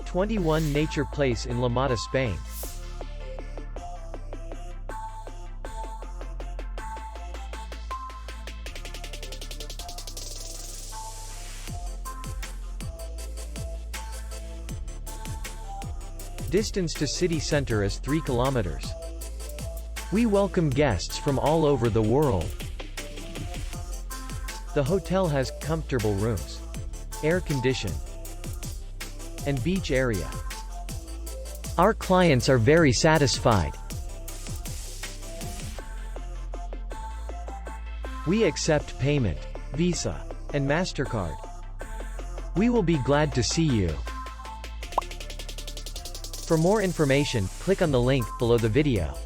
21 Nature Place in La Mata, Spain. Distance to city center is 3 kilometers. We welcome guests from all over the world. The hotel has comfortable rooms, air conditioned, and beach area. Our clients are very satisfied. We accept payment, Visa, and MasterCard. We will be glad to see you. For more information, click on the link below the video.